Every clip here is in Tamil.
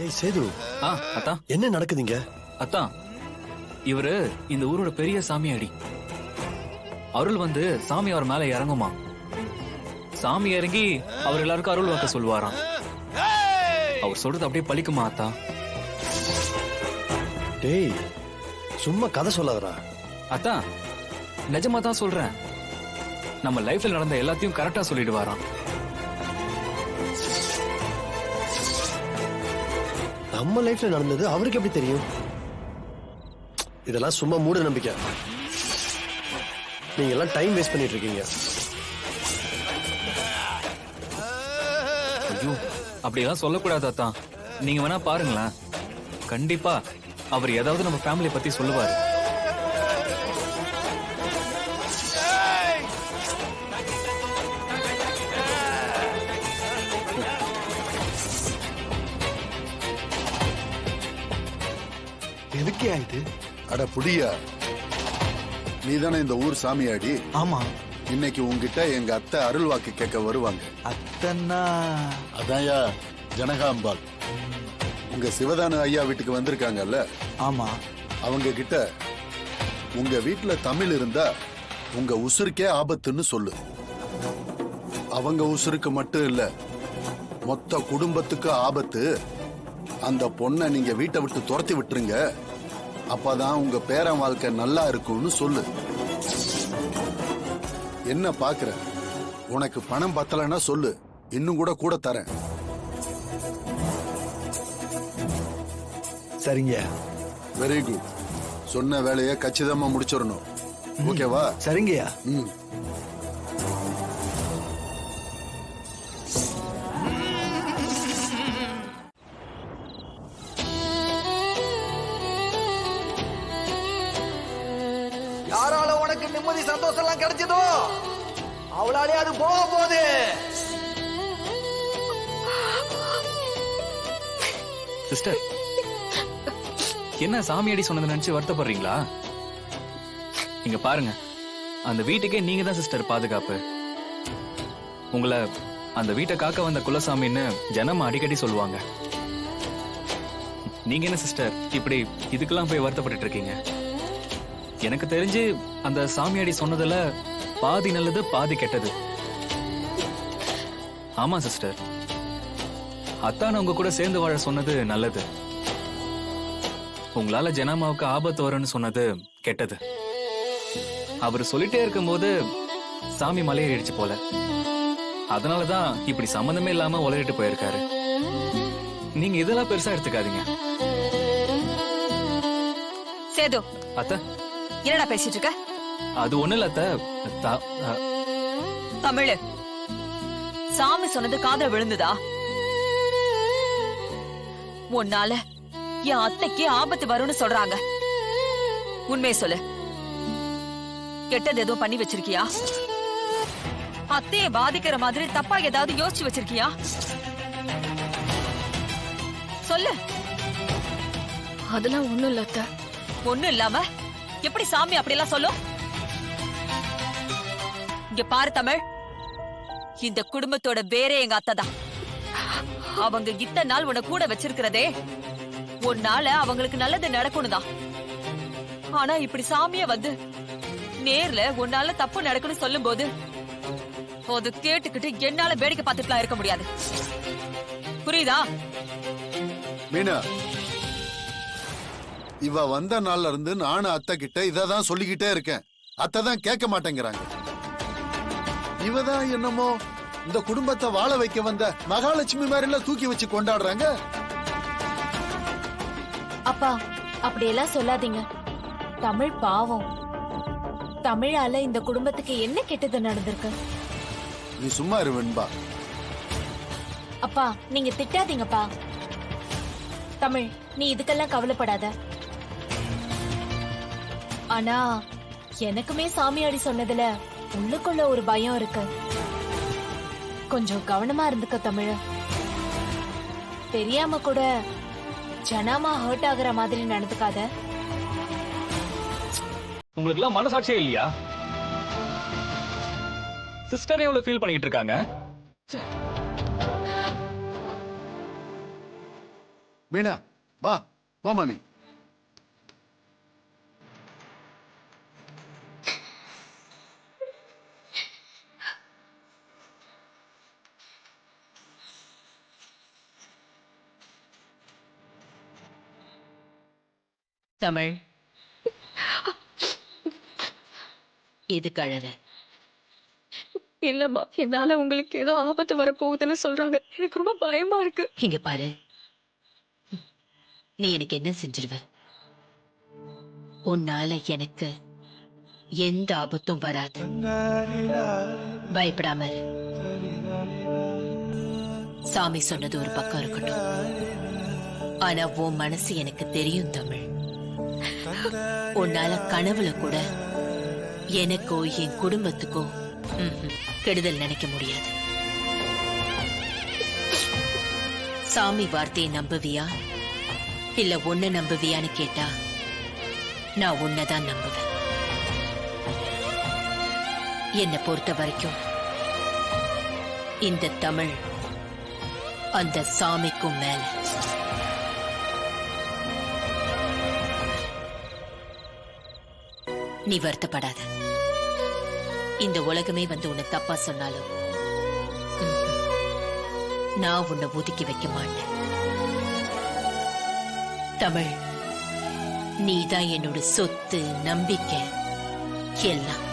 ஏய் சேது, அத்தா என்ன நடக்குதுங்க? அத்தா இவரு இந்த ஊரோட பெரிய சாமியாடி. அருள் வந்து சாமி அவர் மேல இறங்குமா. சாமி இறங்கி அவர் எல்லாருக்கும் அருள் வாக்க சொல்லுவாராம். அவர் சொல்றது அப்படியே பலிக்குமா அத்தா? டேய் சும்மா கதை சொல்லாதடா. அத்தா நிஜமா தான் சொல்றேன். நம்ம லைஃப்ல நடந்த எல்லாத்தையும் கரெக்டா சொல்லிடுவாராம். நம்ம லைஃப்ல நடந்தது அவருக்கு எப்படி தெரியும்? இதெல்லாம் சும்மா மூட நம்பிக்கை. நீங்க எல்லாம் டைம் வேஸ்ட் பண்ணிட்டு இருக்கீங்க. ஐயோ அப்படியெல்லாம் சொல்லக்கூடாது அத்தா. நீங்க வேணா பாருங்களேன், கண்டிப்பா அவர் ஏதாவது நம்ம ஃபேமிலி பத்தி சொல்லுவாரு. எதுக்கே ஆயிட்டு? அட புடியா, நீதானே இந்த ஊர் சாமியாடி? ஆமா. இன்னைக்கு உங்ககிட்ட எங்க அத்தை அருள் வாக்கு கேட்க வருவாங்க. அத்தன்னா அதான்யா ஜனகாம்பாள். உங்க சிவதான ஐயா வீட்டுக்கு வந்திருக்காங்கல்ல? ஆமா. அவங்க கிட்ட உங்க வீட்டுல தமிழ் இருந்தா உங்க உசுருக்கே ஆபத்துன்னு சொல்லு. அவங்க உசுருக்கு மட்டும் இல்ல, மொத்த குடும்பத்துக்கு ஆபத்து. அந்த பொண்ணை நீங்க வீட்டை விட்டு துரத்தி விட்டுருங்க, அப்பதான் உங்க பேரன் வாழ்க்கை நல்லா இருக்கும்னு சொல்லு. என்ன பாக்குற? உனக்கு பணம் பத்தலைன்னா சொல்லு, இன்னும் கூட தரேன். சரிங்க. Very good. சொன்ன வேலையை கச்சிதமா முடிச்சிடணும். ஓகேவா? சரிங்கய்யா. யாரால உனக்கு நிம்மதி சந்தோஷம் எல்லாம் கிடைச்சதோ அவளாலே அது போக போகுது. சிஸ்டர், என்ன சாமியாடி சொன்னதை நினைச்சு வருத்தப்படுறீங்களா? இங்க பாருங்க, அந்த வீட்டுக்கே நீங்க தான் சிஸ்டர் பாதுகாப்பு. உங்களை அந்த வீட்டை காக்க வந்த குலசாமின்னு ஜனம் அடிக்கடி சொல்லுவாங்க. நீங்க என்ன சிஸ்டர் இப்படி இதுக்கெல்லாம் போய் வருத்தப்பட்டு இருக்கீங்க? எனக்கு தெரிஞ்சு அந்த சாமியாடி சொன்னதுல பாதி நல்லது பாதி கெட்டது. ஆமா சிஸ்டர், அத்தான உங்க கூட சேர்ந்து வாழ சொன்னது நல்லது. உங்களால ஜனமாவுக்கு ஆபத்து வரும்னு சொன்னது கெட்டது. அவர் சொல்லிட்டே இருக்கும் போது சாமி மலையேறிடுச்சு போல. அதனாலதான் இப்படி சம்பந்தமே இல்லாம உளறிட்டு போயிருக்காரு. நீங்க இதெல்லாம் பெருசா எடுத்துக்காதீங்க. சேது, அத்த என்னடா பேசிட்டு இருக்க? அது ஒண்ணு இல்ல அத்த. தமிழ், சாமி சொன்னது காதுல விழுந்துதா? உன்னால என் அத்தைக்கு ஆபத்து வரும்னு சொல்றாங்க. உண்மையை சொல்லு, கெட்டது எதுவும் பண்ணி வச்சிருக்கியா? அத்தைய பாதிக்கிற மாதிரி தப்பா ஏதாவது யோசிச்சு வச்சிருக்கியா? சொல்லு. அதெல்லாம் ஒண்ணும் இல்ல அத்தை. ஒண்ணும் இல்லாம எப்படி சாமி அப்படியெல்லாம் சொல்லும்? இங்க பாரு தமிழ், இந்த குடும்பத்தோட பேரே எங்க அத்தை தான். அவங்க இத்தனை நாள் உன்னை கூட வச்சிருக்கிறதே உன்னால அவங்களுக்கு நல்லது நடக்கணும் தான். ஆனா இப்படி சாமிய வந்து நேர்ல உன்னால தப்பு நடக்கணும் சொல்லும் போது அது கேட்டுக்கிட்டு என்னால வேடிக்கை பார்த்துட்டுலாம் இருக்க முடியாது. புரியுதா? மீனா, இவ வந்த நாள்ல இருந்து நானும் அத்தை கிட்ட இததான் சொல்லிக்கிட்டே இருக்கேன். அத்தை தான் கேட்க மாட்டேங்கிறாங்க. இவதான் என்னமோ இந்த குடும்பத்தை வாழ வைக்க வந்த மகாலட்சுமி மாதிரி தூக்கி வச்சு கொண்டாடுறாங்க. அப்பா, அப்படியெல்லாம் சொல்லாதீங்க. தமிழ் பாவம். தமிழால இந்த குடும்பத்துக்கு என்ன கெட்டது நடந்திருக்கு? நீ சும்மா இரு வெண்பா. அப்பா, நீங்க திட்டாதீங்கப்பா. தமிழ், நீ இதுக்கெல்லாம் கவலைப்படாத. ஆனா எனக்குமே சாமியாடி சொன்னதுல உள்ளுக்குள்ள ஒரு பயம் இருக்கு. கொஞ்சம் கவனமா இருந்துக்க தமிழ். தெரியாம கூட ஜனாமா ஹர்ட் ஆகுற மாதிரி நடந்துக்காத. உங்களுக்கு எல்லாம் மனசாட்சியே இல்லையா? சிஸ்டர் எவ்வளவு ஃபீல் பண்ணிட்டு இருக்காங்க. மீனா வா வா மாமி. தமிழ், இது கழற. இல்லம்மா, என்னால உங்களுக்கு ஏதோ ஆபத்து வரப்போகுதுன்னு சொல்றாங்க. எனக்கு ரொம்ப பயமா இருக்கு. இங்க பாரு, நீ எனக்கு என்ன செஞ்சிருவ? உன்னால எனக்கு எந்த ஆபத்தும் வராது. பயப்படாம இரு. சாமி சொன்னது ஒரு பக்கம் இருக்கட்டும், ஆனா உன் மனசு எனக்கு தெரியும் தமிழ். உன்னால கனவுல கூட எனக்கோ என் குடும்பத்துக்கோ கெடுதல் நினைக்க முடியாது. சாமி வார்த்தையை நம்புவியா இல்ல உன்னை நம்புவியான்னு கேட்டா நான் உன்னைதான் நம்புவேன். என்னை பொறுத்த வரைக்கும் இந்த தமிழ் அந்த சாமிக்கும் மேல. நீ வருத்தப்படாத. இந்த உலகமே வந்து உன்னை தப்பா சொன்னாலும் நான் உன்னை ஒதுக்கி வைக்க மாட்டேன். தமிழ், நீதான் என்னோட சொத்து, நம்பிக்கை எல்லாம்.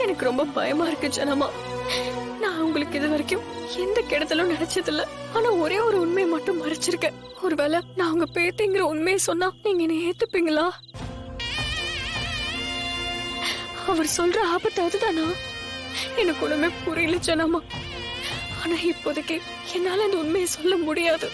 எனக்கு ரொம்ப பயமா இருக்கு ஜனமா. நான் உங்களுக்கு இது வரைக்கும் எந்த கெடுதலும் நினைச்சதில்ல. ஆனா ஒரே ஒரு உண்மையை மட்டும் மறைச்சிருக்கேன். ஒருவேளை நான் உங்க பேத்திங்கிற உண்மையை சொன்னா நீங்க என்ன ஏத்துப்பீங்களா? அவர் சொல்ற ஆபத்து அதுதானா? எனக்கு ஒண்ணுமே புரியல ஜனமா. ஆனா இப்போதைக்கு என்னால அந்த உண்மையை சொல்ல முடியாது.